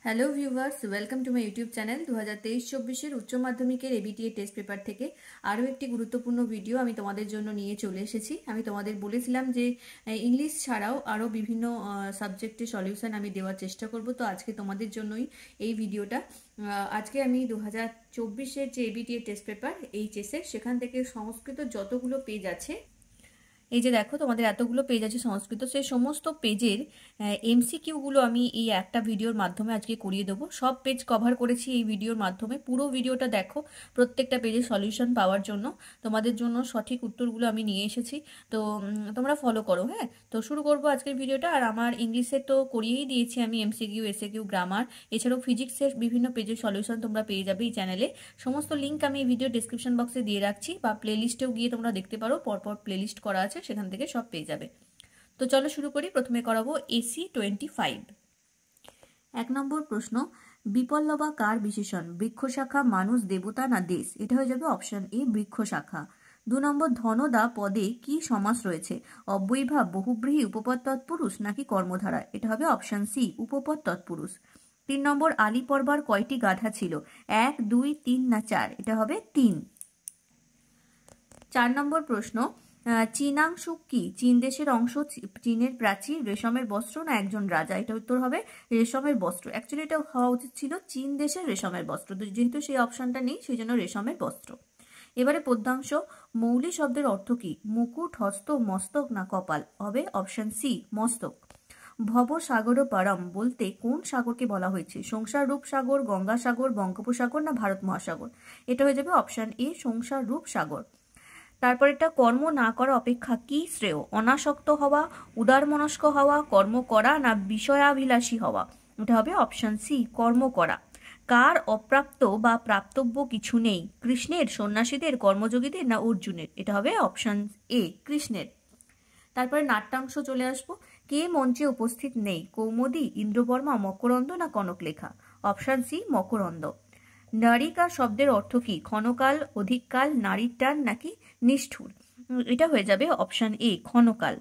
Hello viewers, welcome to my YouTube channel. 2023-24 উচ্চ মাধ্যমিকের ABTA test paper থেকে আরও একটি গুরুত্বপূর্ণ ভিডিও আমি তোমাদের জন্য নিয়ে চলে এসেছি। আমি তোমাদের বলেছিলাম যে ইংলিশ ছাড়াও আরও বিভিন্ন সাবজেক্টের সলিউশন আমি দেওয়ার চেষ্টা করব। তো আজকে তোমাদের জন্যই এই ভিডিওটা। আজকে আমি 2024-এর যে এবিটিএ টেস্ট পেপার এইচএসের, সেখান থেকে সংস্কৃত যতগুলো পেজ আছে, এই যে দেখো তোমাদের এতগুলো পেজ আছে সংস্কৃত, সেই সমস্ত পেজের এমসিকিউগুলো আমি এই একটা ভিডিওর মাধ্যমে আজকে করিয়ে দেবো। সব পেজ কভার করেছি এই ভিডিওর মাধ্যমে। পুরো ভিডিওটা দেখো প্রত্যেকটা পেজের সলিউশন পাওয়ার জন্য, তোমাদের জন্য সঠিক উত্তরগুলো আমি নিয়ে এসেছি। তো তোমরা ফলো করো। হ্যাঁ, তো শুরু করবো আজকের ভিডিওটা। আর আমার ইংলিশে তো করিয়েই দিয়েছি আমি এমসিকিউ, এসএকিউ, গ্রামার, এছাড়াও ফিজিক্সের বিভিন্ন পেজের সলিউশন তোমরা পেয়ে যাবে এই চ্যানেলে। সমস্ত লিঙ্ক আমি এই ভিডিও ডিসক্রিপশন বক্সে দিয়ে রাখছি, বা প্লেলিস্টেও গিয়ে তোমরা দেখতে পারো, পরপর প্লেলিস্ট করা আছে, সেখান থেকে সব পেয়ে যাবে। তো চলো শুরু করি। প্রথমে করাবো এসি 25। 1 নম্বর প্রশ্ন, বিপল্লবা কার বিশেষণ? বৃক্ষ শাখা, মানুষ, দেবতা না দেশ? এটা হয়ে যাবে অপশন এ, বৃক্ষ শাখা। 2 নম্বর, ধনদা পদে কি সমাস রয়েছে? অব্যয়ীভাব, বহুব্রীহি, উপপদ তৎপুরুষ নাকি কর্মধারা? এটা হবে অপশন সি, উপপদ তৎপুরুষ। 3 নম্বর, আলী পর্বার কয়টি গাধা ছিল? 1, 2, 3 না 4? এটা হবে 3। 4 নম্বর প্রশ্ন, চীনাংশুক কি? চীন দেশের অংশ, চীনের প্রাচীর, রেশমের বস্ত্র না একজন রাজা? এটা উত্তর হবে রেশমের বস্ত্র। অ্যাকচুয়ালি এটা হওয়া উচিত ছিল চীন দেশের রেশমের বস্ত্র, যেহেতু সেই অপশনটা নেই সেই জন্য রেশমের বস্ত্র। এবারে পদ্যাংশ, মৌলি শব্দের অর্থ কি? মুকুট, হস্ত, মস্তক না কপাল? হবে অপশন সি, মস্তক। ভব সাগর পারম বলতে কোন সাগরকে বলা হয়েছে? সংসার রূপ সাগর, গঙ্গা সাগর, বঙ্গোপসাগর না ভারত মহাসাগর? এটা হয়ে যাবে অপশন এ, সংসার রূপ সাগর। তারপর এটা, কর্ম না করা অপেক্ষা কি শ্রেয়? অনাসক্ত হওয়া, উদারমনস্ক হওয়া, কর্ম করা না বিষয়াভিলাষী হওয়া? এটা হবে অপশন সি, কর্ম করা। কার অপ্রাপ্ত বা প্রাপ্তব্য কিছু নেই? কৃষ্ণের, সন্ন্যাসীদের, কর্মযোগীদের না অর্জুনের? এটা হবে অপশন এ, কৃষ্ণের। তারপরে নাট্যাংশ চলে আসবো। কে মঞ্চে উপস্থিত নেই? কৌমুদী, ইন্দ্রবর্মা, মকরন্দ না কনকলেখা? Option C, Makaranda. নারিকা শব্দের অর্থ কি? ক্ষণকাল, অধিককাল, নারীর টান নাকি নিষ্ঠুর? এটা হয়ে যাবে অপশন এ, ক্ষণকাল।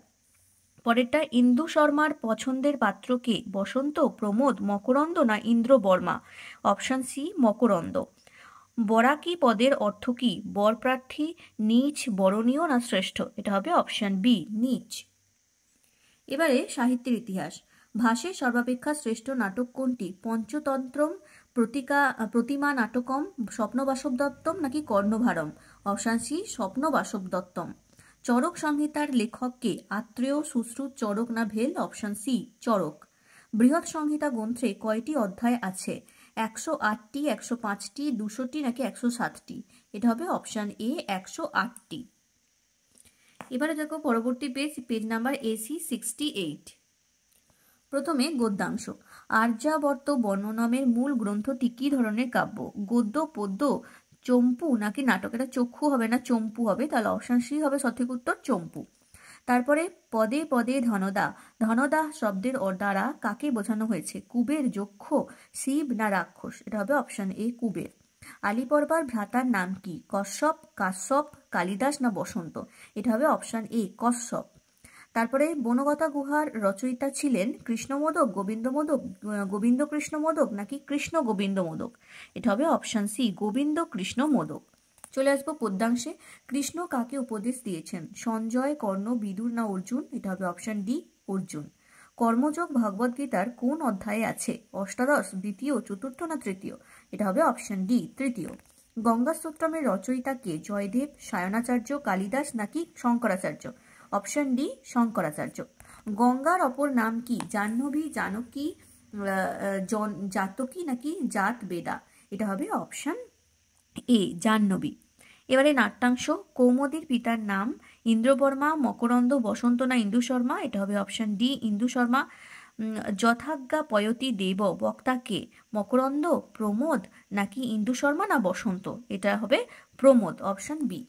পরেরটা, ইন্দু শর্মার পছন্দের পাত্র কে? বসন্ত, প্রমোদ, মকরন্দ না ইন্দ্রবর্মা? Option C, Makaranda. বরাকি পদের অর্থ কি? বরপ্রার্থী, নীচ, বরণীয় না শ্রেষ্ঠ? এটা হবে অপশন বি, নীচ। এবারে সাহিত্যের ইতিহাস। ভাষে সর্বাপেক্ষা শ্রেষ্ঠ নাটক কোনটি? পঞ্চতন্ত্রম, প্রতিমা নাটকম, স্বপ্নবাসব দত্তম নাকি Karnabharam? Option C, Swapnavasavadattam. চরক সংহিতার লেখক কে? আত্রেয়, সুশ্রুত, চরক না ভেল? Option C, Charak. বৃহৎ সংহিতা গ্রন্থে কয়টি অধ্যায় আছে? 108টি, 105টি, 200টি নাকি 107টি? এটা হবে অপশন এ, 108টি। এবারে দেখো পরবর্তী পেজ, পেজ নাম্বার এসি 68। প্রথমে গদ্যাংশ। আর্যাবর্ত বর্ণনামের মূল গ্রন্থটি কি ধরনের কাব্য? গদ্য, পদ্য, চম্পু নাকি নাটক? এটা চক্ষু হবে না, চম্পু হবে, তাহলে অপশন সি হবে সঠিক উত্তর, চম্পু। তারপরে পদে পদে ধনদা, ধনদা শব্দের দ্বারা কাকে বোঝানো হয়েছে? কুবের, যক্ষ, শিব না রাক্ষস? এটা হবে অপশন এ, কুবের। আলীপর্বার ভ্রাতার নাম কি? কশ্যপ, কাশ্যপ, কালিদাস না বসন্ত? এটা হবে অপশন এ, কশ্যপ। তারপরে বনগতা গুহার রচয়িতা ছিলেন কৃষ্ণমোদক, গোবিন্দমোদক, গোবিন্দ কৃষ্ণ মোদক নাকি কৃষ্ণ গোবিন্দ মোদক? এটা হবে অপশন সি, গোবিন্দ কৃষ্ণ মোদক। চলে আসবো পদ্যাংশে। কৃষ্ণ কাকে উপদেশ দিয়েছেন? সঞ্জয়, কর্ণ, বিদুর না অর্জুন? এটা হবে অপশন ডি, অর্জুন। কর্মযোগ ভগবদ গীতার কোন অধ্যায়ে আছে? অষ্টাদশ, দ্বিতীয়, চতুর্থ না তৃতীয়? এটা হবে অপশন ডি, তৃতীয়। গঙ্গা স্তোত্রমের রচয়িতা কে? জয়দেব, সায়নাচার্য, কালিদাস নাকি শঙ্করাচার্য? Option D, Shankaracharya. গঙ্গার অপর নাম কি? জাহ্নবী, জানকী, জাতকী নাকি জাত বেদা? এটা হবে অপশন এ, জাহ্নবী। এবারে নাট্যাংশ। কৌমুদীর পিতার নাম? ইন্দ্রবর্মা, মকরন্দ, বসন্ত না ইন্দু শর্মা? এটা হবে অপশন ডি, ইন্দু শর্মা। যথাজ্ঞা পয়তি দেব বক্তা কে? মকরন্দ, প্রমোদ নাকি ইন্দু শর্মা না বসন্ত? এটা হবে প্রমোদ, অপশন বি।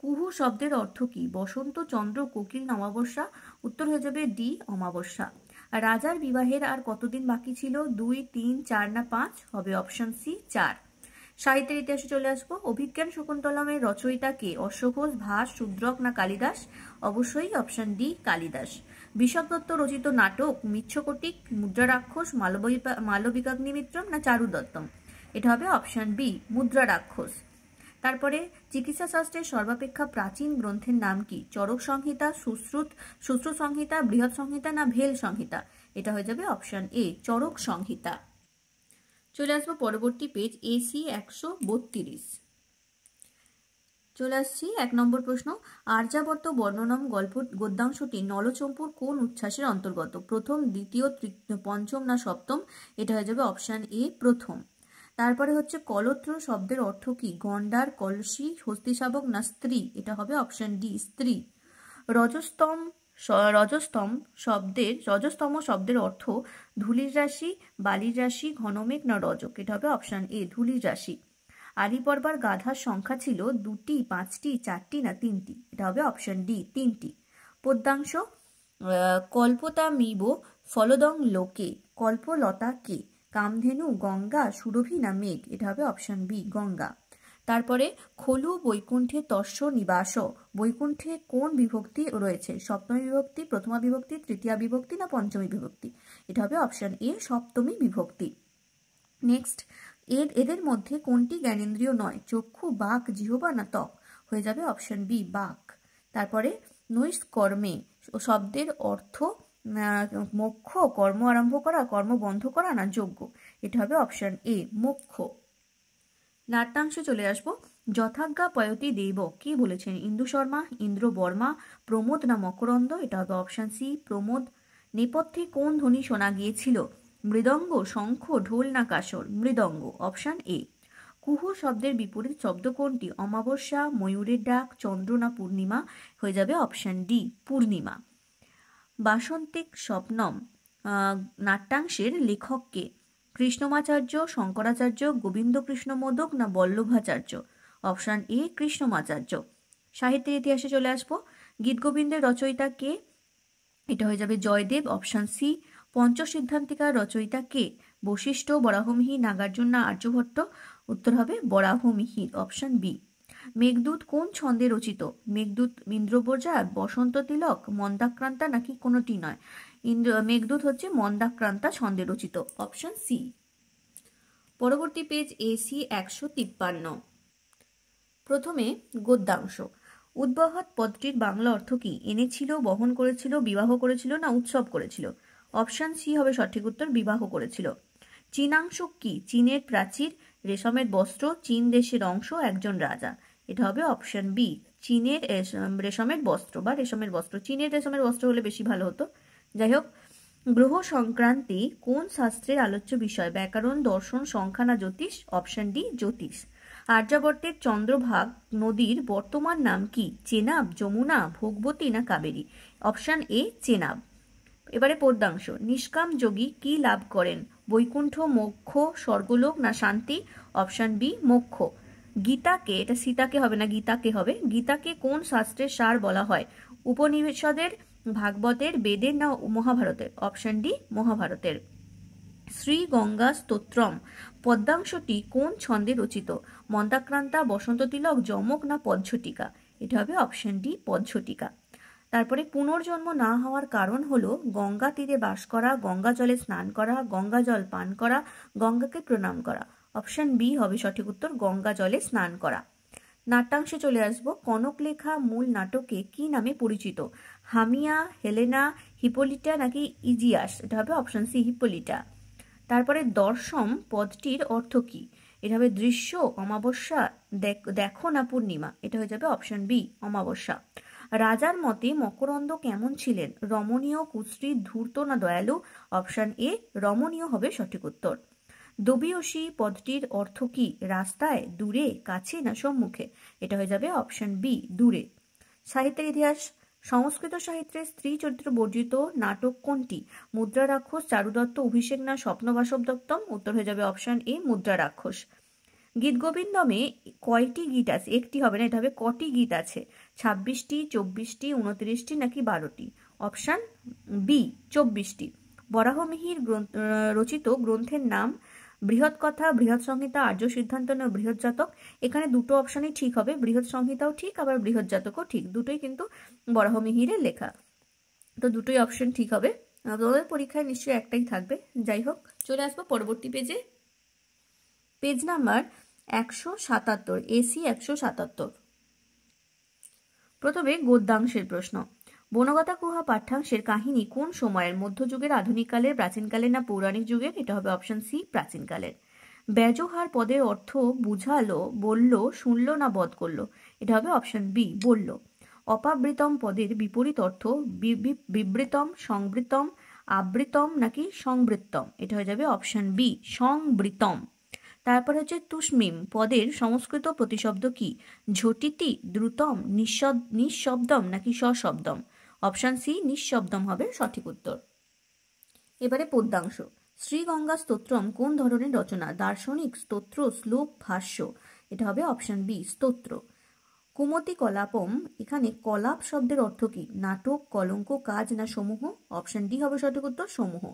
কুহু শব্দের অর্থ কি? বসন্ত, চন্দ্র, কোকিল না অমাবস্যা? উত্তর হয়ে যাবে ডি, অমাবস্যা। রাজার বিবাহের আর কতদিন বাকি ছিল? 2, 3, 4 না 5? হবে অপশন সি, 4। সাহিত্যের ইতিহাসে চলে আসবো। অভিজ্ঞান শকুন্তলমের রচয়িতা কে? অশ্বঘোষ, ভাস, শূদ্রক না কালিদাস? অবশ্যই option D, Kalidas. Bishop Dutta রচিত নাটক মিচ্ছকটিক, মুদ্রা রাক্ষস, মালবিকাগ্নিমিত্রম না চারু দত্তম? এটা হবে অপশন বি, মুদ্রা রাক্ষস। তারপরে চিকিৎসা শাস্ত্রের সর্বাপেক্ষা প্রাচীন গ্রন্থের নাম কি? চরক সংহিতা, সুশ্রুত সংহিতা, বৃহৎ সংহিতা না ভেল সংহিতা? এটা হয়ে যাবে অপশন এ, চরক সংহিতা। চলে আসবো পরবর্তী পেজ AC 132। চলে আসছি 1 নম্বর প্রশ্ন। আর্যাবর্ত বর্ণনম গদ্যাংশটি নলচম্পুর কোন উচ্ছ্বাসের অন্তর্গত? প্রথম, দ্বিতীয়, পঞ্চম না সপ্তম? এটা হয়ে যাবে অপশন এ, প্রথম। তারপরে হচ্ছে কলত্র শব্দের অর্থ কি? গন্ডার, কলসি, হস্তিশাবক না স্ত্রী? এটা হবে অপশন ডি, স্ত্রী। রজস্তম শব্দের অর্থ ধূলির রাশি, বালির রাশি, ঘনমেঘ না রজক? এটা হবে অপশন এ, ধূলির রাশি। আলিপর্বার গাধার সংখ্যা ছিল 2টি, 5টি, 4টি না 3টি? এটা হবে অপশন ডি, 3টি। পদ্যাংশ কল্পতামিব ফলদং লোকে, কল্পলতা কে? কামধেনু, গঙ্গা, সুরভি না মেঘ? এটা হবে অপশন বি, গঙ্গা। তারপরে খলু বৈকুণ্ঠে তস্য নিবাস, বৈকুণ্ঠে কোন বিভক্তি রয়েছে? সপ্তমী বিভক্তি, প্রথমা বিভক্তি, তৃতীয়া বিভক্তি না পঞ্চমী বিভক্তি? এটা হবে অপশন এ, সপ্তমী বিভক্তি। নেক্সট, এদের মধ্যে কোনটি জ্ঞানেন্দ্রিয় নয়? চক্ষু, বাক, জিহ্বা না ত্বক? হয়ে যাবে অপশন বি, বাক। তারপরে নৈষ্কর্মে শব্দের অর্থ মোক্ষ, কর্ম আরম্ভ করা, কর্ম বন্ধ করা না যোগ্য? এটা হবে অপশন এ, মোক্ষ। নাট্যাংশে চলে আসবো। যথাজ্ঞা পয়তি দেব কি বলেছেন? ইন্দু শর্মা, ইন্দ্র বর্মা, প্রমোদ না মকরন্দ? এটা হবে অপশন সি, প্রমোদ। নেপথ্যে কোন ধ্বনি শোনা গিয়েছিল? মৃদঙ্গ, শঙ্খ, ঢোল না কাসর? মৃদঙ্গ, অপশন এ। কুহু শব্দের বিপরীত শব্দ কোনটি? অমাবস্যা, ময়ূরের ডাক, চন্দ্র না পূর্ণিমা? হয়ে যাবে অপশন ডি, পূর্ণিমা। বাসন্তিক স্বপ্নম নাট্যাংশের লেখককে? কৃষ্ণমাচার্য, শঙ্করাচার্য, গোবিন্দ কৃষ্ণ মোদক না বল্লভাচার্য? Option A, Krishnamacharya. সাহিত্যের ইতিহাসে চলে আসবো। গীতগোবিন্দের রচয়িতা কে? এটা হয়ে যাবে জয়দেব, অপশন সি। পঞ্চসিদ্ধান্তিকার রচয়িতা কে? বশিষ্ঠ, বরাহমিহির, নাগার্জুন না আর্যভট্ট? উত্তর হবে বরাহমিহির, অপশন বি। মেঘদূত কোন ছন্দে রচিত? মেঘদূত ইন্দ্রপ্রজা, বসন্ত তিলক, মন্দাক্রান্তা নাকি কোনোটি নয়? মেঘদূত হচ্ছে মন্দাক্রান্তা ছন্দে রচিত, অপশন সি। পরবর্তী পেজ AC 153। প্রথমে গদ্যাংশ। উদ্বহৎ পদটির বাংলা অর্থ কি? এনেছিল, বহন করেছিল, বিবাহ করেছিল না উৎসব করেছিল? অপশন সি হবে সঠিক উত্তর, বিবাহ করেছিল। চীনাংশ কি? চীনের প্রাচীর, রেশমের বস্ত্র, চীন দেশের অংশ, একজন রাজা? এটা হবে অপশন বি, চীনের রেশমের বস্ত্র বা রেশমের বস্ত্র। চীনের রেশমের বস্ত্র হলে বেশি ভালো হতো। যাই হোক, গ্রহ সংক্রান্তি কোন শাস্ত্রের আলোচ্য বিষয়? ব্যাকরণ, দর্শন, সংখ্যা না জ্যোতিষ? অপশন ডি, জ্যোতিষ। আর্যাবর্তের চন্দ্রভাগ নদীর বর্তমান নাম কি? চেনাব, যমুনা, ভোগবতী না কাবেরী? Option A, Chenab. এবারে পদ্যাংশ। নিষ্কাম যোগী কি লাভ করেন? বৈকুণ্ঠ, মোক্ষ, স্বর্গলোক না শান্তি? অপশন বি, মোক্ষ। গীতাকে, এটা সীতাকে হবে না, গীতাকে হবে। গীতাকে কোন শাস্ত্রের সার বলা হয়? উপনিষদের, ভাগবতের, বেদের না মহাভারতের? অপশন ডি, মহাভারতের। শ্রী গঙ্গা স্তোত্রম পদ্যাংশটি কোন ছন্দে রচিত? মন্দাক্রান্তা, বসন্ত তিলক, যমক না পঞ্চটিকা? এটা হবে অপশন ডি, পঞ্চটিকা। তারপরে পুনর্জন্ম না হওয়ার কারণ হলো গঙ্গা তীরে বাস করা, গঙ্গা জলে স্নান করা, গঙ্গা জল পান করা, গঙ্গাকে প্রণাম করা? অপশন বি হবে সঠিক উত্তর, গঙ্গা জলে স্নান করা। নাট্যাংশে চলে আসবো। কনক লেখা মূল নাটকে কি নামে পরিচিত? হামিয়া, হেলেনা, হিপোলিটা নাকি ইজিয়াস? এটা হবে অপশন সি, হিপোলিটা। তারপরে দর্শম পদটির অর্থ কি? এটা হবে দৃশ্য, অমাবস্যা, দেখো না পূর্ণিমা? এটা হয়ে যাবে অপশন বি, অমাবস্যা। রাজার মতে মকরন্দ কেমন ছিলেন? রমণীয়, কুশ্রী, ধূর্ত না দয়ালু? অপশন এ, রমণীয় হবে সঠিক উত্তর। দবিয়সী পদটির অর্থ কি? রাস্তায়, দূরে, কাছে না সম্মুখে? এটা হয়ে যাবে অপশন বি, দূরে। সাহিত্যের ইতিহাস। সংস্কৃত সাহিত্যে স্ত্রী চরিত্র বর্জিত নাটক কোনটি? মুদ্রা রাক্ষস, চারুদত্ত, অভিষেক না স্বপ্নবাসব দত্তম? উত্তর হয়ে যাবে অপশন এ, মুদ্রা রাক্ষস। গীতগোবিন্দমে কয়টি গীত আছে? একটি হবে না, এটা হবে কটি গীত আছে? 26টি, 24টি, 29টি নাকি 12টি? অপশন বি, 24টি। বরাহমিহির রচিত গ্রন্থের নাম? বৃহৎ কথা, বৃহৎ সংহিতা, আর্য সিদ্ধান্ত না বৃহৎ জাতক? এখানে দুটো অপশনই ঠিক হবে, বৃহৎ সংহিতাও ঠিক আবার বৃহৎ জাতকও ঠিক, দুটোই কিন্তু বরাহমিহিরের লেখা। তো দুটোই অপশন ঠিক হবে। তোমাদের পরীক্ষায় নিশ্চয়ই একটাই থাকবে। যাই হোক, চলে আসবো পরবর্তী পেজে। Page number 177, AC 177। প্রথমে গদ্যাংশের প্রশ্ন। বনগাথা গুহা পাঠ্যাংশের কাহিনী কোন সময়ের? মধ্যযুগের, আধুনিককালের, প্রাচীনকালের না পৌরাণিক যুগের? এটা হবে অপশন সি, প্রাচীনকালের। ব্যজহার পদের অর্থ বুঝালো, বলল, শুনল না বধ করলো? এটা হবে অপশন বি, বলল। অপাবৃতম পদের বিপরীত অর্থ বিবৃতম, সংবৃতম, আবৃতম নাকি সংবৃত্তম? এটা হয়ে যাবে অপশন বি, সংবৃতম। তারপর হচ্ছে তুষ্মিম পদের সংস্কৃত প্রতিশব্দ কি? ঝটিতি, দ্রুতম, নিঃশব্দম নাকি সশব্দম? অপশন সি, নিঃশব্দম হবে সঠিক উত্তর। এবারে পদ্যাংশ। শ্রীগঙ্গা স্তোত্রম কোন ধরনের রচনা? দার্শনিক, স্তোত্র, শ্লোক, ভাষ্য? এটা হবে অপশন বি, স্তোত্র। কুমতি কলাপম, এখানে কলাপ শব্দের অর্থ কি? নাটক, কলঙ্ক, কাজ না সমূহ? অপশন ডি হবে সঠিক উত্তর, সমূহ।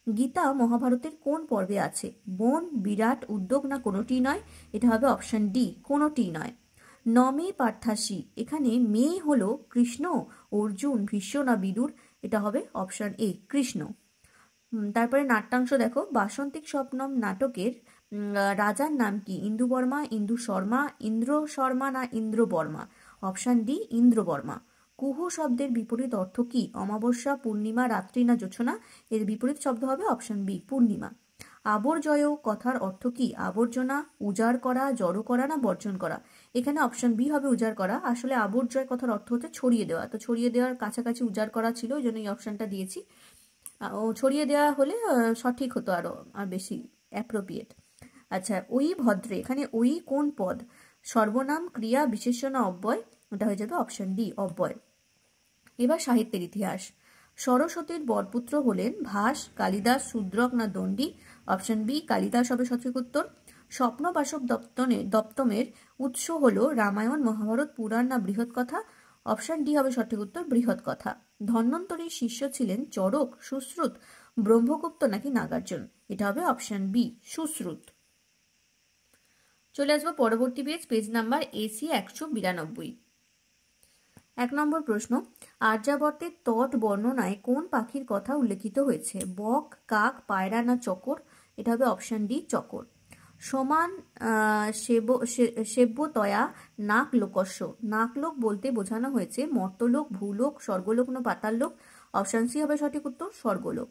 গীতা মহাভারতের কোন পর্বে আছে? বন, বিরাট, উদ্যোগ না কোনোটি নয়? এটা হবে অপশন ডি, কোনোটি নয়। নমে পার্থাসী, এখানে মেয়ে হলো কৃষ্ণ, অর্জুন, ভীষ্ম না বিদুর? এটা হবে অপশন এ, কৃষ্ণ। তারপরে নাট্যাংশ দেখো। বাসন্তিক স্বপ্নম নাটকের রাজার নাম কি? ইন্দু বর্মা, ইন্দু শর্মা, ইন্দ্র শর্মা না ইন্দ্র বর্মা? Option D, Indra Varma. কুহু শব্দের বিপরীত অর্থ কি? অমাবস্যা, পূর্ণিমা, রাত্রি না জোছনা? এর বিপরীত শব্দ হবে অপশন বি, পূর্ণিমা। আবর্জয় কথার অর্থ কি? আবর্জনা, উজাড় করা, জড়ো করা না বর্জন করা? এখানে অপশন বি হবে উজাড় করা। আসলে আবর্জয় কথার অর্থ হচ্ছে ছড়িয়ে দেওয়া, তো ছড়িয়ে দেওয়ার কাছাকাছি উজাড় করা ছিল, ওই জন্য এই অপশনটা দিয়েছি। ও ছড়িয়ে দেওয়া হলে সঠিক হতো, আরো আর বেশি অ্যাপ্রোপ্রিয়েট। আচ্ছা, ওই ভদ্রে, এখানে ওই কোন পদ? সর্বনাম, ক্রিয়া, বিশেষণ না অব্যয়? ওটা হয়ে যাবে অপশন ডি, অব্যয়। এবার সাহিত্যের ইতিহাস। সরস্বতীর বরপুত্র হলেন ভাস, কালিদাস, শূদ্রক না দণ্ডী? অপশন বি, কালিদাস হবে সঠিক উত্তর। স্বপ্নবাসব দপ্তমের উৎস হলো রামায়ণ, মহাভারত, পুরাণ না বৃহৎ কথা? অপশন ডি হবে সঠিক উত্তর, বৃহৎ কথা। ধন্বন্তরীর শিষ্য ছিলেন চরক, সুশ্রুত, ব্রহ্মগুপ্ত নাকি নাগার্জুন? এটা হবে অপশন বি, সুশ্রুত। চলে আসবো পরবর্তী পেজ, পেজ নাম্বার এসি 192। 1 নম্বর প্রশ্ন। আর্যাবর্তের তট বর্ণনায় কোন পাখির কথা উল্লেখিত হয়েছে? বক, কাক, পায়রা না চকর? এটা হবে অপশন ডি, চকর। সমান সেব্যতয়া নাক লোকস্য, নাকলোক বলতে বোঝানো হয়েছে মর্তলোক, ভূলোক, স্বর্গলোক না পাতাললোক? অপশন সি হবে সঠিক উত্তর, স্বর্গলোক।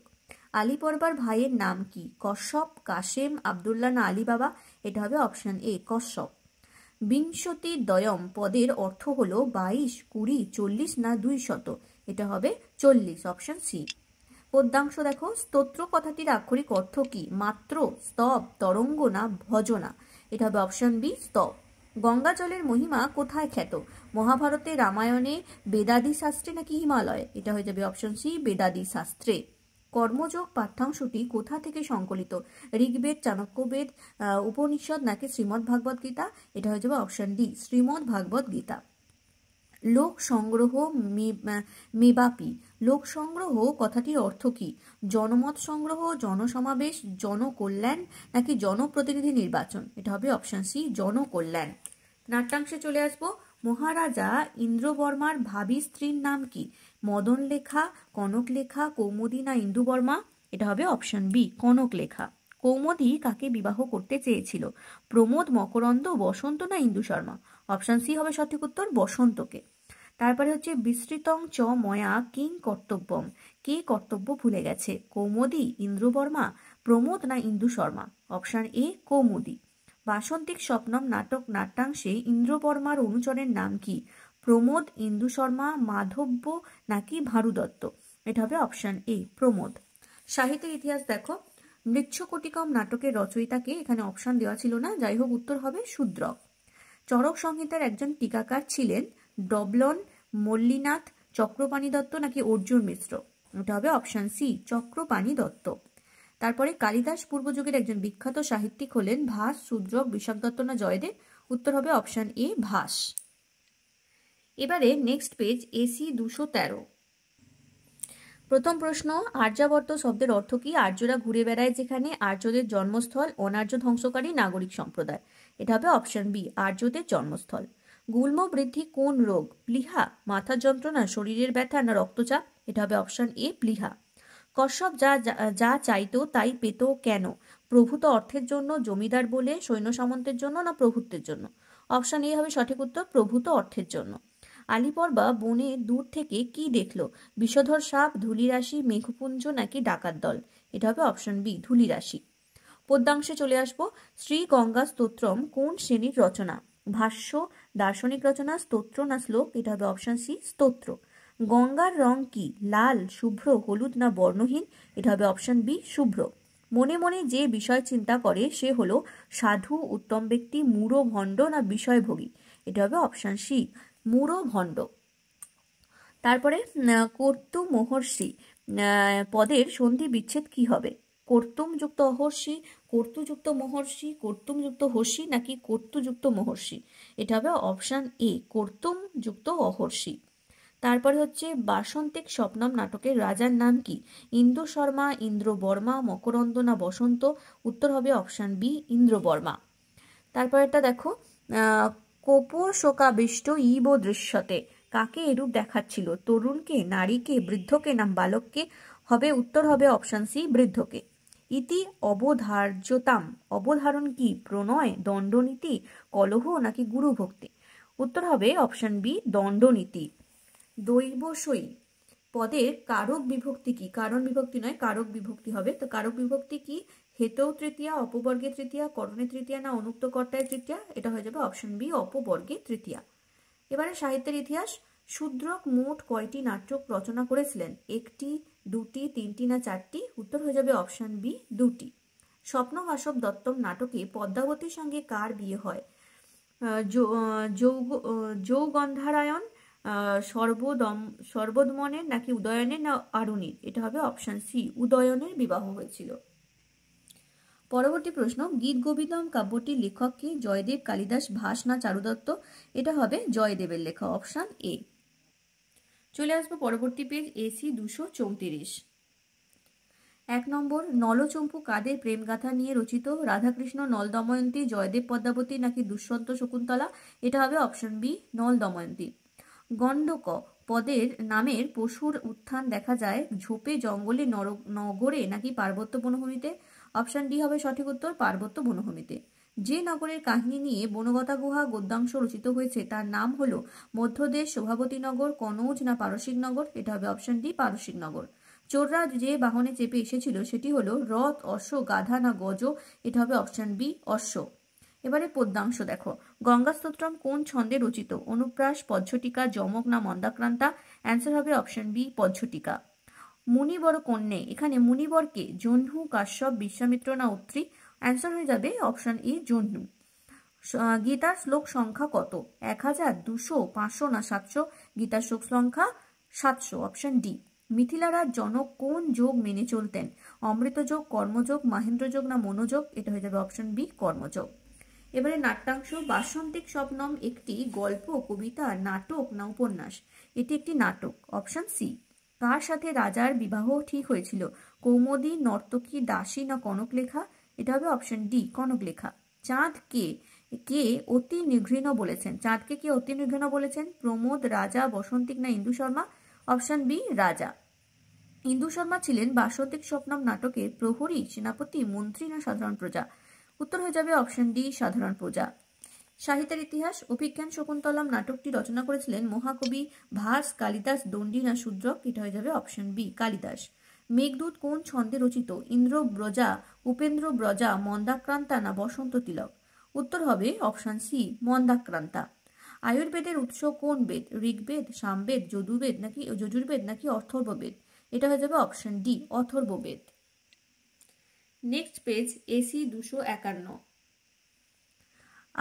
আলী পর্বার ভাইয়ের নাম কি? কশ্যপ, কাশেম, আবদুল্লাহ না আলী বাবা? এটা হবে অপশন এ, কশ্যপ। বিংশতি দ্বয়ম পদের অর্থ হলো 22, 20, 40 না 200? এটা হবে 40, অপশন সি। পদ্যাংশ দেখো। স্তোত্র কথাটির আক্ষরিক অর্থ কি? মাত্র, স্তব, তরঙ্গ না ভজনা? এটা হবে অপশন বি, স্তব। গঙ্গা জলের মহিমা কোথায় খ্যাত? মহাভারতে, রামায়ণে, বেদাদি শাস্ত্রে নাকি হিমালয়ে? এটা হয়ে যাবে অপশন সি, বেদাদি শাস্ত্রে। কর্মযোগ পাঠ্যাংশটি কোথা থেকে সংকলিত? ঋগ্বেদ, চাণক্যবেদ, উপনিষদ নাকি শ্রীমদ্ ভাগবত গীতা? এটা হয়ে যাবে অপশন ডি, শ্রীমদ্ ভাগবত গীতা। লোক সংগ্রহ মেবাপী, লোক সংগ্রহ কথাটির অর্থ কি? জনমত সংগ্রহ, জনসমাবেশ, জনকল্যাণ নাকি জনপ্রতিনিধি নির্বাচন? এটা হবে অপশন সি, জনকল্যাণ। নাট্যাংশে চলে আসবো। মহারাজা ইন্দ্রবর্মার ভাবী স্ত্রীর নাম কি? মদন লেখা, কনক লেখা, কৌমুদী না ইন্দু বর্মা? এটা হবে অপশন বি, কনক লেখা। কৌমুদী কাকে বিবাহ করতে চেয়েছিল? প্রমোদ, মকরন্দ, বসন্ত না ইন্দু শর্মা? অপশন সি হবে সঠিক উত্তর, বসন্তকে। তারপরে হচ্ছে বিস্তৃতং চ ময়া কিং কর্তব্যম, কে কর্তব্য ভুলে গেছে? কৌমুদী, ইন্দ্রবর্মা, প্রমোদ না ইন্দু শর্মা? Option A, Kaumudi. বাসন্তিক স্বপ্নম নাট্যাংশে ইন্দ্রবর্মার অনুচরের নাম কি? প্রমোদ, ইন্দু শর্মা, মাধব্য নাকি ভারু দত্ত? এটা হবে অপশন এ, প্রমোদ। সাহিত্যের ইতিহাস দেখো। মৃচ্ছকটিকম নাটকের রচয়িতাকে? এখানে অপশন দেওয়া ছিল না, যাই হোক উত্তর হবে শূদ্রক। চরক সংহিতার একজন টিকাকার ছিলেন ডবলন, মল্লীনাথ, চক্রপাণি দত্ত নাকি অর্জুন মিশ্র? এটা হবে অপশন সি, চক্রপাণি দত্ত। তারপরে কালিদাস পূর্বযুগের একজন বিখ্যাত সাহিত্যিক হলেন ভাস, শূদ্রক, বিশাখ দত্ত না জয়দেব? উত্তর হবে অপশন এ, ভাস। এবারে নেক্সট পেজ, এসি 213। প্রথম প্রশ্ন। আর্যাবর্ত শব্দের অর্থ কি? আর্যরা ঘুরে বেড়ায় যেখানে, আর্যদের জন্মস্থল, অনার্য ধ্বংসকারী, নাগরিক সম্প্রদায়? এটা হবে অপশন বি, আর্যদের জন্মস্থল। গুল্ম বৃদ্ধি কোন রোগ? প্লীহা, মাথার যন্ত্রণা, শরীরের ব্যথা না রক্তচাপ? এটা হবে অপশন এ প্লীহা। কশ্যপ যা যা চাইতো তাই পেত কেন? প্রভূত অর্থের জন্য, জমিদার বলে, সৈন্য সামন্তের জন্য না প্রভুত্বের জন্য? অপশন এ হবে সঠিক উত্তর, প্রভূত অর্থের জন্য। আলিপর্বা বনে দূর থেকে কি দেখলো? বিষধর সাপ, ধূলিরাশি, মেঘপুঞ্জ নাকি ডাকাত দল? এটা হবে অপশন বি ধূলিরাশি। পদ্যাংশে চলে আসবো। শ্রী গঙ্গা স্তোত্রম কোন শ্রেণীর রচনা? ভাষ্য, দার্শনিক রচনা, স্তোত্র না শ্লোক? এটা হবে অপশন সি স্তোত্র। গঙ্গার রং কি? লাল, শুভ্র, হলুদ না বর্ণহীন? এটা হবে অপশন বি শুভ্র। মনে মনে যে বিষয় চিন্তা করে সে হলো সাধু, উত্তম ব্যক্তি, মূঢ়, ভণ্ড না বিষয়ভোগী? এটা হবে অপশন সি মূঢ় ভণ্ড। তারপরে কর্তু মহর্ষি পদের সন্ধি বিচ্ছেদ কি হবে? কর্তুম যুক্ত অহর্ষি, কর্তুযুক্ত মহর্ষি, কর্তুম যুক্ত হর্ষি নাকি কর্তুযুক্ত মহর্ষি? এটা হবে অপশন এ কর্তুম যুক্ত অহর্ষি। তারপরে হচ্ছে বাসন্তিক স্বপ্নম নাটকের রাজার নাম কি? ইন্দু শর্মা, ইন্দ্র বর্মা, মকরন্দ না বসন্ত? উত্তর হবে অপশন বি ইন্দ্রবর্মা। তারপরেরটা দেখো, কপোর শোকাবিষ্ট ইব দৃশ্যতে কাকে এরূপ দেখাচ্ছিল? তরুণকে, নারীকে, বৃদ্ধকে না বালককে? হবে উত্তর হবে অপশন সি বৃদ্ধকে। ইতি অবধার্যতাম, অবধারণ কি? প্রণয়, দণ্ডনীতি, কলহ নাকি গুরু ভক্তি? উত্তর হবে অপশন বি দণ্ডনীতি। দৈবসই পদের কারক বিভক্তি কি? কারণ বিভক্তি নয়, কারক বিভক্তি হবে। তো কারক বিভক্তি কি? হেতৌ তৃতীয়া, অপবর্গে তৃতীয়া, করণে তৃতীয়া না অনুক্ত কর্তায় তৃতীয়া? এটা হয়ে যাবে অপশন বি অপবর্গে তৃতীয়া। এবারে সাহিত্যের ইতিহাস। শূদ্রক মোট কয়টি নাটক রচনা করেছিলেন? একটি, দুটি, তিনটি না চারটি? উত্তর হয়ে যাবে অপশন বি দুটি। স্বপ্নবাসব দত্তম নাটকে পদ্মাবতীর সঙ্গে কার বিয়ে হয়? যৌগন্ধারায়ণ, সর্বদমনের নাকি উদয়নের না আরুণীর? এটা হবে অপশন সি উদয়নের বিবাহ হয়েছিল। পরবর্তী প্রশ্ন, গীত গোবিন্দম কাব্যটির লেখক কি? জয়দেব, কালিদাস, ভাস না চারুদত্ত? এটা হবে জয়দেবের লেখা, অপশন এ। চলে আসবো পরবর্তী পেজ এসি 234। 1 নম্বর, নলচম্পু কাদের প্রেমগাথা নিয়ে রচিত? রাধাকৃষ্ণ, নল দময়ন্তী, জয়দেব পদ্মাবতী নাকি দুষ্যন্ত শকুন্তলা? এটা হবে অপশন বি নল দময়ন্তী। গণ্ডক পদের নামের পশুর উত্থান দেখা যায় ঝোপে, জঙ্গলে, নগরে নাকি পার্বত্য বনভূমিতে? অপশন ডি হবে সঠিক উত্তর, পার্বত্য বনভূমিতে। যে নগরের কাহিনী নিয়ে বনগতা গুহা গদ্যাংশ রচিত হয়েছে তার নাম হলো মধ্যদেশ, শোভাবতীনগর, কনৌজ না পারসিক নগর? এটা হবে অপশন ডি পারসিক নগর। চোররা যে বাহনে চেপে এসেছিল সেটি হলো রথ, অশ্ব, গাধা না গজ? এটা হবে অপশন বি অশ্ব। এবারে পদ্যাংশ দেখো। গঙ্গা স্তোত্রম কোন ছন্দে রচিত? অনুপ্রাস, পজ্ঝটিকা, যমক না মন্দাক্রান্তা? অ্যান্সার হবে অপশন বি পজ্ঝটিকা। মুনিবর কন্যে, এখানে মুনিবরকে জহ্নু, কাশ্যপ, বিশ্বামিত্র না অত্রি? অ্যান্সার হয়ে যাবে অপশন এ জহ্নু। গীতার শ্লোক সংখ্যা কত? 1000, 200, 500 না 700? গীতার শ্লোক সংখ্যা 700, অপশন ডি। মিথিলারাজ জনক কোন যোগ মেনে চলতেন? অমৃতযোগ, কর্মযোগ, মাহেন্দ্রযোগ না মনোযোগ? এটা হয়ে যাবে অপশন বি কর্মযোগ। এবারে নাট্যাংশ। বাসন্তিক স্বপ্নম একটি গল্প, কবিতা, নাটক না উপন্যাস? এটি একটি নাটক, অপশন সি। কার সাথে রাজার বিবাহ ঠিক হয়েছিল? কৌমুদী, নর্তকী, দাসী না কনকলেখা? এটা হবে অপশন ডি কনকলেখা। চাঁদ কে কে অতি নিঘৃণ বলেছেন? চাঁদকে কে অতি নিঘৃণ বলেছেন? প্রমোদ, রাজা, বসন্তিক না ইন্দু শর্মা? অপশন বি রাজা। ইন্দু শর্মা ছিলেন বাসন্তিক স্বপ্নম নাটকের প্রহরী, সেনাপতি, মন্ত্রী না সাধারণ প্রজা? উত্তর হয়ে যাবে অপশন ডি সাধারণ প্রজা। সাহিত্যের ইতিহাস। অভিজ্ঞান শকুন্তলম নাটকটি রচনা করেছিলেন মহাকবি ভাস, কালিদাস, দণ্ডী না শূদ্রক? এটা হয়ে যাবে অপশন বি কালিদাস। মেঘদূত কোন ছন্দে রচিত? ইন্দ্র ব্রজা, উপেন্দ্র ব্রজা, মন্দাক্রান্তা না বসন্ত তিলক? উত্তর হবে অপশন সি মন্দাক্রান্তা। আয়ুর্বেদের উৎস কোন বেদ? ঋগ্বেদ, সামবেদ, যজুর্বেদ নাকি অথর্ববেদ? এটা হয়ে যাবে option D Atharvaveda. Next page এসি 251।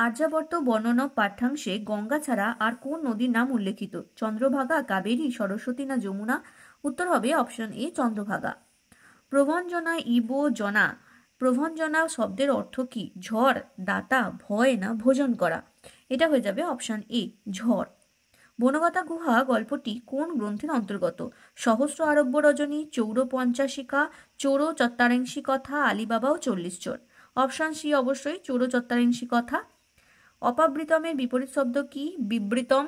আর্যাবর্ত বর্ণনা পাঠ্যাংশে গঙ্গা ছাড়া আর কোন নদীর নাম উল্লেখিত? চন্দ্রভাগা, কাবেরী, সরস্বতী না যমুনা? উত্তর হবে অপশন এ চন্দ্রভাগা। প্রভঞ্জনা ইবজনা, প্রভঞ্জনা শব্দের অর্থ কি? ঝড়, দাতা, ভয় না ভোজন করা? এটা হয়ে যাবে অপশন এ ঝড়। বনগতা গুহা গল্পটি কোন গ্রন্থের অন্তর্গত? সহস্র আরব্য রজনী, চৌর পঞ্চাশিকা, চোর চত্বারিংশী কথা, আলিবাবা ও 40 চোর? অপশন সি অবশ্যই চোর চত্বারিংশী কথা। অপাবৃতমের বিপরীত শব্দ কি? বিবৃতম,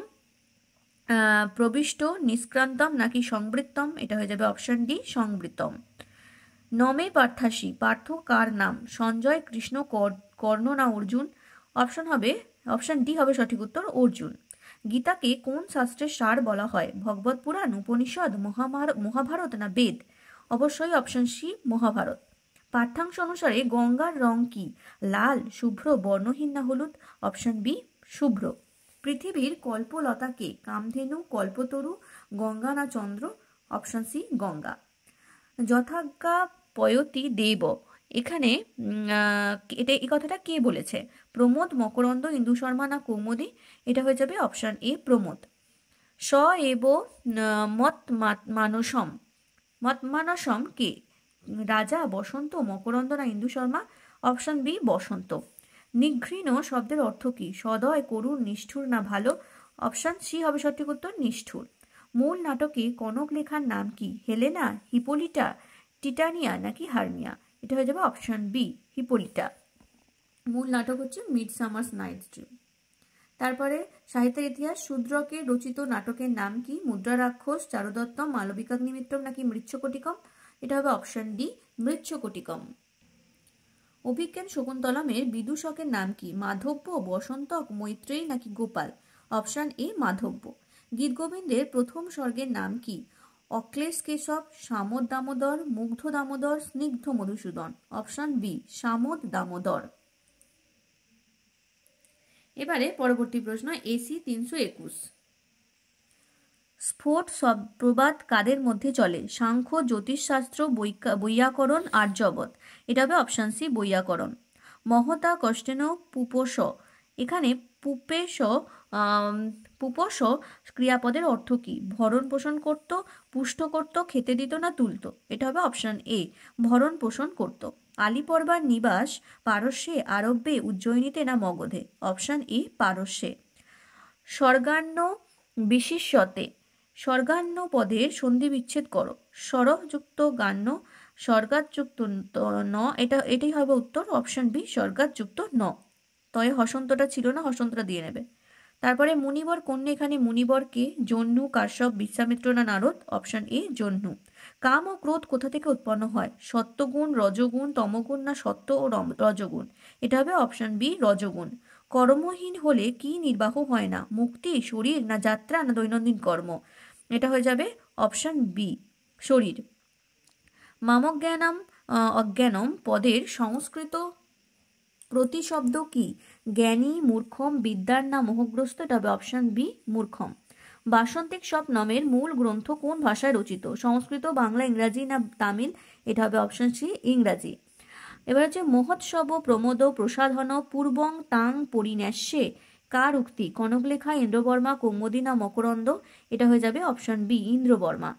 প্রবিষ্ট, নিষ্ক্রান্তম নাকি সংবৃত্তম? এটা হয়ে যাবে অপশন ডি সংবৃতম। নমে পার্থাসী, পার্থ কার নাম? সঞ্জয়, কৃষ্ণ, কর্ণ না অর্জুন? অপশন ডি হবে সঠিক উত্তর, অর্জুন। গীতাকে কোন শাস্ত্রের সার বলা হয়? ভগবত পুরাণ, উপনিষদ, মহাভারত না বেদ? অবশ্যই অপশন সি মহাভারত। পাঠ্যাংশ অনুসারে গঙ্গার রং কি? লাল, শুভ্র, বর্ণহীন না হলুদ? অপশন বি শুভ্র। পৃথিবীর কল্পলতাকে? কামধেনু, কল্পতরু, গঙ্গা না চন্দ্র? Option C Ganga. যথাজ্ঞা পয়তি দেব, এখানে এই কথাটা কে বলেছে? প্রমোদ, মকরন্দ, ইন্দু শর্মা না কৌমুদী? এটা হয়ে যাবে অপশন এ প্রমোদ। স এব মত মানসম কে? রাজা, বসন্ত, মকরন্দ না ইন্দু শর্মা? অপশন বি বসন্ত। নিঘৃণ শব্দের অর্থ কি? সদয়, করুণ, নিষ্ঠুর না ভালো? অপশন সি হবে সঠিক উত্তর, নিষ্ঠুর। মূল নাটকে কনক লেখার নাম কি? হেলেনা, হিপোলিটা, টিটানিয়া নাকি হার্মিয়া? এটা হয়ে যাবে অপশন বি হিপোলিটা। মূল নাটক হচ্ছে মিডসামার্স নাইটস ড্রিম। তারপরে সাহিত্যের ইতিহাস, শূদ্রকে রচিত নাটকের নাম কি? মুদ্রা রাক্ষস, চারুদত্তম, মালবিকাগ্নিমিত্রম নাকি মৃচ্ছকটিকম? এটা হবে অপশন ডি মৃচ্ছকটিকম। অভিজ্ঞান শকুন্তলমের বিদূষকের নাম কি? মাধব্য, বসন্তক, মৈত্রেয়ী নাকি গোপাল? Option A Madhavya. গীতগোবিন্দের প্রথম স্বর্গের নাম কি? অক্লেশ কেশব, সামদ দামোদর, মুগ্ধ দামোদর, স্নিগ্ধ মধুসূদন? অপশন বি সামদ দামোদর। এবারে পরবর্তী প্রশ্ন, এসি 321। স্ফোট প্রবাদ কাদের মধ্যে চলে? সাংখ্য, জ্যোতিষশাস্ত্র, বৈয়াকরণ, আর্যবৎ? এটা হবে অপশন সি বৈয়াকরণ। মহতা কষ্টেন পুপোষ, এখানে পুপোষ ক্রিয়াপদের অর্থ কি? ভরণ পোষণ করত, পুষ্ট করত, খেতে দিত না তুলত? এটা হবে অপশন এ ভরণ পোষণ করত। আলিপর্বার নিবাস পারস্যে, আরব্যে, উজ্জয়িনীতে না মগধে? Option A পারস্যে। স্বর্গান্ন বিশিষ্যতে, স্বর্গান্ন পদের সন্ধি বিচ্ছেদ করো। স্বরযুক্ত গান্য, স্বর্গাযুক্ত ন? এটাই হবে উত্তর, অপশন বি স্বর্গাযুক্ত ন। তবে হসন্তটা ছিল না, হসন্তটা দিয়ে নেবে। তারপরে মুনিবর কন্যা, এখানে মুনিবর কে? জহ্নু, কাশ্যপ, বিশ্বামিত্র না নারদ? Option A Jahnu. কাম ও ক্রোধ কোথা থেকে উৎপন্ন হয়? সত্যগুণ, রজগুণ, তমগুণ না সত্য ও রজগুণ? এটা হবে অপশন বি রজগুণ। কর্মহীন হলে কি নির্বাহ হয় না? মুক্তি, শরীর না যাত্রা না দৈনন্দিন কর্ম? এটা হয়ে যাবে অপশন বি শরীর। মামজ্ঞানম অজ্ঞানম পদের সংস্কৃত প্রতিশব্দ কি? জ্ঞানী, মূর্খম, বিদ্যার না মোহগ্রস্ত? এটা হবে অপশন বি মূর্খম। বাসন্তিক স্বপ্নমের মূল গ্রন্থ কোন ভাষায় রচিত? সংস্কৃত, বাংলা, ইংরাজি না তামিল? এটা হবে অপশন সি ইংরাজি। এবার হচ্ছে মহোৎসব প্রমোদ প্রসাধন পূর্বং তাং পরিন্যাস্যে কার উক্তি? কনকলেখা, ইন্দ্রবর্মা, কৌমুদী না মকরন্দ? এটা হয়ে যাবে অপশন বি ইন্দ্রবর্মা।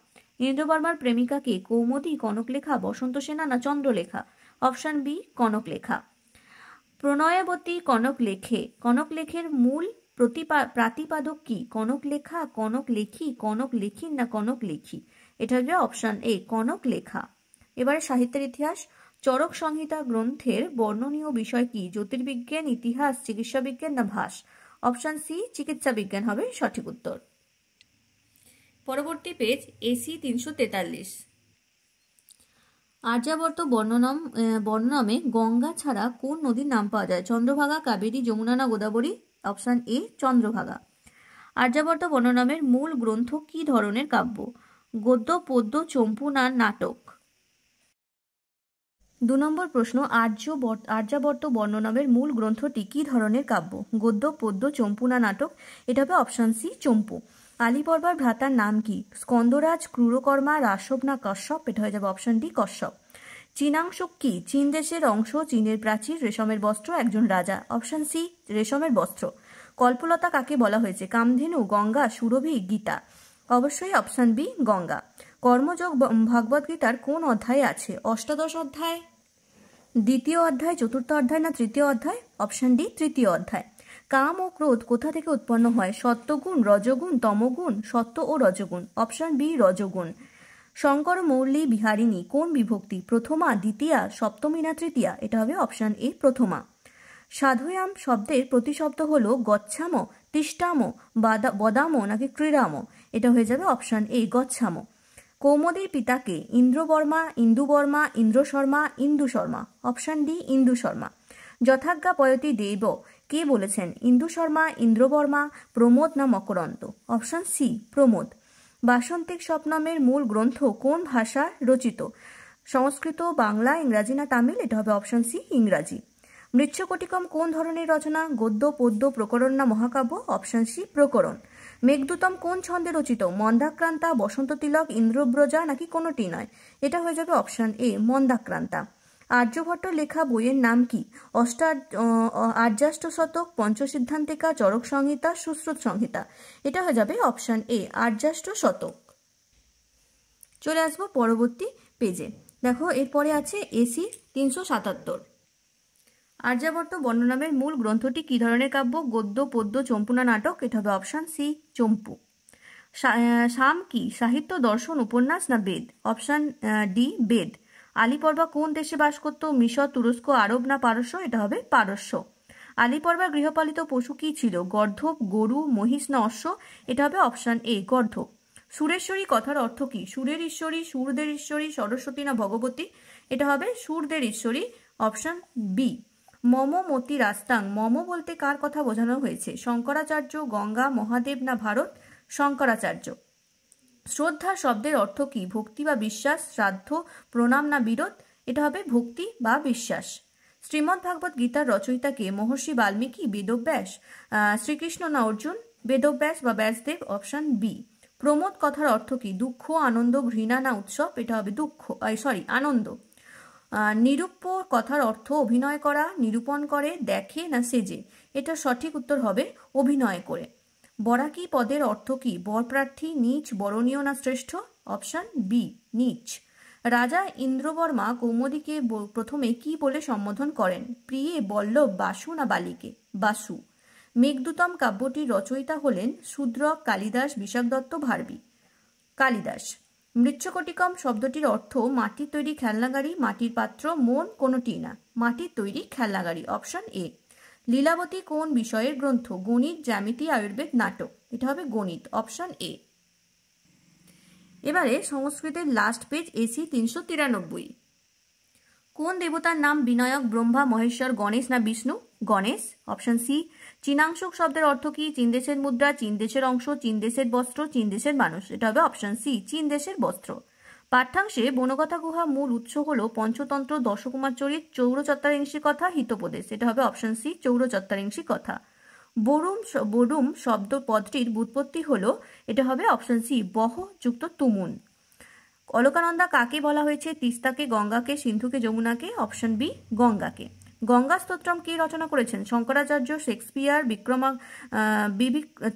ইন্দ্রবর্মার প্রেমিকাকে? কৌমুদী, কনকলেখা, বসন্ত সেনা না চন্দ্রলেখা? Option B Kanaklekha. প্রণয়াবতী কনক লেখে, কনক লেখের মূল প্রাতিপাদক কি? কনক লেখা, কনক লেখি, কনক লেখিন না কনক লেখি? এটা হবে অপশন এ কনক লেখা। এবারে সাহিত্যের ইতিহাস, চরক সংহিতা গ্রন্থের বর্ণনীয় বিষয় কি? জ্যোতির্বিজ্ঞান, ইতিহাস, চিকিৎসা বিজ্ঞান না ভাষ? অপশন সি চিকিৎসা বিজ্ঞান হবে সঠিক উত্তর। পরবর্তী পেজ এসি 343। আর্যাবর্ত বর্ণনামে গঙ্গা ছাড়া কোন নদীর নাম পাওয়া যায়? চন্দ্রভাগা, কাবেরী, যমুনা না গোদাবরী? Option A Chandrabhaga. আর্যাবর্ত বর্ণনামের মূল গ্রন্থ কি ধরনের কাব্য? গদ্য, পদ্য, চম্পু না নাটক? 2 নম্বর প্রশ্ন, আর্যাবর্ত বর্ণনামের মূল গ্রন্থটি কি ধরনের কাব্য? গদ্য, পদ্য, চম্পু না নাটক? এটা হবে অপশন সি চম্পু। আলিপর্বার ভ্রাতার নাম কি? স্কন্দরাজ, ক্রূরকর্মা, রাসব না কশ্যপ? এটা হয়ে যাবে অপশন ডি কশ্যপ। চীনাংশুক কি? চীন দেশের অংশ, চীনের প্রাচীর, রেশমের বস্ত্র, একজন রাজা? অপশন সি রেশমের বস্ত্র। কল্পলতা কাকে বলা হয়েছে? কামধেনু, গঙ্গা, সুরভি, গীতা? অবশ্যই অপশন বি গঙ্গা। কর্মযোগ ভগবদ্গীতার কোন অধ্যায়ে আছে? অষ্টাদশ অধ্যায়, দ্বিতীয় অধ্যায়, চতুর্থ অধ্যায় না তৃতীয় অধ্যায়? অপশন ডি তৃতীয় অধ্যায়। কাম ও ক্রোধ কোথা থেকে উৎপন্ন হয়? সত্যগুণ, রজগুণ, তমগুণ, সত্য ও রজগুণ? অপশন বি রজগুণ। শঙ্কর মৌলি বিহারিণী কোন বিভক্তি? প্রথমা, দ্বিতীয়া, সপ্তমী না তৃতীয়া? এটা হবে অপশন এ প্রথমা। সাধুয়াম শব্দের প্রতিশব্দ হলো গচ্ছামো, তিষ্ঠামো, বদামো নাকি ক্রীড়ামো? এটা হয়ে যাবে অপশান এ গচ্ছামো। কৌমুদীর পিতাকে ইন্দ্রবর্মা, ইন্দুবর্মা, ইন্দ্র শর্মা, ইন্দু শর্মা? Option D Indu Sharma. যথাজ্ঞা পয়তি দেব কে বলেছেন? ইন্দু শর্মা, ইন্দ্রবর্মা, প্রমোদ না মকরন্ত? Option C Pramod. বাসন্তিক স্বপ্নমের মূল গ্রন্থ কোন ভাষা রচিত? সংস্কৃত, বাংলা, ইংরাজি না তামিল? এটা হবে অপশান সি ইংরাজি। মৃচ্ছকটিকম কোন ধরনের রচনা? গদ্য, পদ্য, প্রকরণ না মহাকাব্য? অপশান সি প্রকরণ। মেঘদূতম কোন ছন্দে রচিত? মন্দাক্রান্তা, বসন্ত তিলক, ইন্দ্রব্রজা নাকি কোনোটি নয়? এটা হয়ে যাবে অপশান এ মন্দাক্রান্তা। আর্যভট্ট লেখা বইয়ের নাম কি? আর্যাষ্টশতক, পঞ্চসিদ্ধান্তিকা, চরক সংহিতা, সুশ্রুত সংহিতা? এটা হয়ে যাবে অপশান এ আর্যাষ্টশতক। চলে আসবো পরবর্তী পেজে। দেখো এরপরে আছে এসি 377। আর্যাবর্ত বর্ণনামের মূল গ্রন্থটি কি ধরনের কাব্য? গদ্য, পদ্য, চম্পু না নাটক? এটা হবে অপশান সি চম্পু। সাম কি? সাহিত্য, দর্শন, উপন্যাস না বেদ? অপশান ডি বেদ। আলীপর্বা কোন দেশে বাস করত? মিশর, তুরস্ক, আরব না পারস্য? এটা হবে পারস্য। আলীপর্বার গৃহপালিত পশু কি ছিল? গর্ধব, গরু, মহিষ না অশ্ব? এটা হবে অপশান এ গর্ধব। সুরেশ্বরী কথার অর্থ কি? সুরের ঈশ্বরী, সুরদের ঈশ্বরী, সরস্বতী না ভগবতী? এটা হবে সুরদের ঈশ্বরী, অপশান বি। মম মতি রাস্তাং, মম বলতে কার কথা বোঝানো হয়েছে? শঙ্করাচার্য, গঙ্গা, মহাদেব না ভারত? শঙ্করাচার্য। শ্রদ্ধা শব্দের অর্থ কি? ভক্তি বা বিশ্বাস, শ্রাদ্ধ, প্রণাম না বিরোধ? এটা হবে ভক্তি বা বিশ্বাস। শ্রীমদ্ ভাগবত গীতার রচয়িতাকে? মহর্ষি বাল্মীকি, বেদব্যাস, শ্রীকৃষ্ণ না অর্জুন? বেদব্যাস বা ব্যাসদেব, অপশান বি। প্রমোদ কথার অর্থ কি? দুঃখ, আনন্দ, ঘৃণা না উৎসব? এটা হবে আনন্দ। নিরূপ্য কথার অর্থ অভিনয় করা, নিরূপণ করে, দেখে না সেজে? এটা সঠিক উত্তর হবে অভিনয় করে। বরাকি পদের অর্থ কি? বরপ্রার্থী, নীচ, বরণীয় না শ্রেষ্ঠ? অপশান বি নীচ। রাজা ইন্দ্রবর্মা কৌমুদীকে প্রথমে কি বলে সম্বোধন করেন? প্রিয়ে, বল্লভ, বাসু না বালিকে? বাসু। মেঘদূতম কাব্যটির রচয়িতা হলেন শূদ্রক, কালিদাস, বিশাখ দত্ত, ভারবী? কালিদাস। মৃচ্ছকটিকম শব্দটির অর্থ মাটির তৈরি খেলনাগাড়ি, মাটির পাত্র, মন কোনোটি না? মাটির তৈরি খেলনাগাড়ি, অপশান এ। লীলাবতী কোন বিষয়ের গ্রন্থ? গণিত, জ্যামিতি, আয়ুর্বেদ, নাটক? এটা হবে গণিত, অপশান এ। এবারে সংস্কৃতের লাস্ট পেজ এসি 393। কোন দেবতার নাম বিনায়ক? ব্রহ্মা, মহেশ্বর, গণেশ না বিষ্ণু? Ganesh, option C. চীনাংশুক শব্দের অর্থ কি? চীন দেশের মুদ্রা, চীন দেশের অংশ, চীন দেশের বস্ত্র, চীন দেশের মানুষ? এটা হবে অপশান সি চীন দেশের বস্ত্র। পাঠ্যাংশে বনকথা গুহা মূল উৎস হলো পঞ্চতন্ত্র, দশকুমার চরিত, চৌরচত্বরিংশী কথা, হিতোপদেশ? এটা হবে অপশান সি চৌরচত্বরিংশী কথা। বরুম শব্দ পদটির ব্যুৎপত্তি হলো? এটা হবে অপশান সি বহ যুক্ত তুমুন। অলকানন্দা কাকে বলা হয়েছে? তিস্তাকে, গঙ্গাকে, সিন্ধুকে, যমুনাকে? অপশান বি গঙ্গাকে। গঙ্গা স্তোত্রম কে রচনা করেছেন? শঙ্করাচার্য, শেক্সপিয়ার,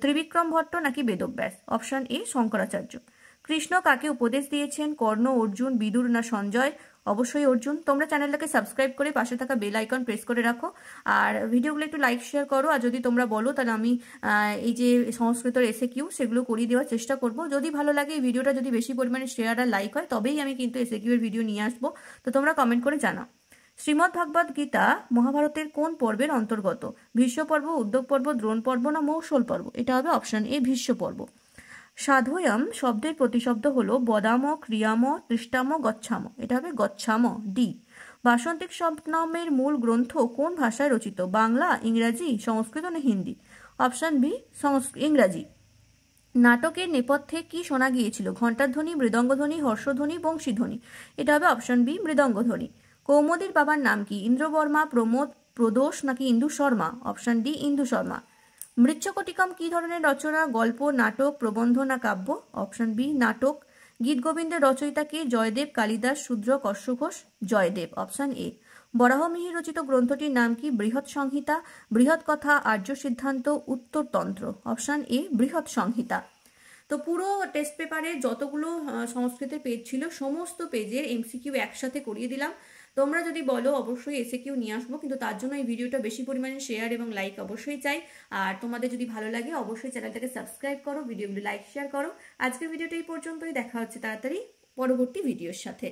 ত্রিবিক্রম ভট্ট নাকি বেদব্যাস? Option A Shankaracharya. কৃষ্ণ কাকে উপদেশ দিয়েছেন? কর্ণ, অর্জুন, বিদুর না সঞ্জয়? অবশ্যই অর্জুন। তোমরা চ্যানেলটাকে সাবস্ক্রাইব করে পাশে থাকা বেল আইকন প্রেস করে রাখো, আর ভিডিওগুলো একটু লাইক শেয়ার করো। আর যদি তোমরা বলো তাহলে আমি এই যে সংস্কৃতের এসএকিউ সেগুলো করিয়ে দেওয়ার চেষ্টা করব। যদি ভালো লাগে এই ভিডিওটা, যদি বেশি পরিমাণে শেয়ার আর লাইক হয়, তবেই আমি কিন্তু এসএকিউ এর ভিডিও নিয়ে আসবো। তো তোমরা কমেন্ট করে জানাও। শ্রীমদ্ ভাগবত গীতা মহাভারতের কোন পর্বের অন্তর্গত? ভীষ্ম পর্ব, উদ্যোগ পর্ব, দ্রোণ পর্ব না মৌসল পর্ব? এটা হবে অপশান এ ভীষ্ম পর্ব। সাধুয়াম শব্দের প্রতিশব্দ হলো বদাম, ক্রিয়াম, তৃষ্টাম, গচ্ছাম? এটা হবে গচ্ছাম, ডি। বাসন্তিক স্বপ্নমের মূল গ্রন্থ কোন ভাষায় রচিত? বাংলা, ইংরাজি, সংস্কৃত না হিন্দি? অপশান বি ইংরাজি। নাটকের নেপথ্যে কি শোনা গিয়েছিল? ঘণ্টাধ্বনি, মৃদঙ্গধ্বনি, হর্ষধ্বনি, বংশীধ্বনি? এটা হবে অপশান বি মৃদঙ্গধ্বনি। কৌমুদীর বাবার নাম কি? ইন্দ্রবর্মা, প্রমোদ, প্রদোষ নাকি ইন্দু শর্মা? Option D Indu Sharma. মৃচ্ছকটিকম কি ধরনের রচনা? গল্প, নাটক, প্রবন্ধ না কাব্য? অপশান বি নাটক। গীতগোবিন্দের রচয়িতা কে? জয়দেব, কালিদাস, শূদ্রক, অশ্ব ঘোষ? Jaydev, option A. বরাহমিহির রচিত গ্রন্থটির নাম কি? বৃহৎ সংহিতা, বৃহৎ কথা, আর্য সিদ্ধান্ত, উত্তরতন্ত্র? অপশান এ বৃহৎ সংহিতা। তো পুরো টেস্ট পেপারে যতগুলো সংস্কৃতের পেজ ছিল সমস্ত পেজের এমসিকিউ একসাথে করিয়ে দিলাম। তোমরা যদি বলো অবশ্যই এসএকিউ নিয়ে আসবো, কিন্তু তার জন্য এই ভিডিওটা বেশি পরিমাণে শেয়ার এবং লাইক অবশ্যই চাই। আর তোমাদের যদি ভালো লাগে অবশ্যই চ্যানেলটাকে সাবস্ক্রাইব করো, ভিডিওগুলো লাইক শেয়ার করো। আজকের ভিডিওটা এই পর্যন্তই, দেখা হচ্ছে তাড়াতাড়ি পরবর্তী ভিডিওর সাথে।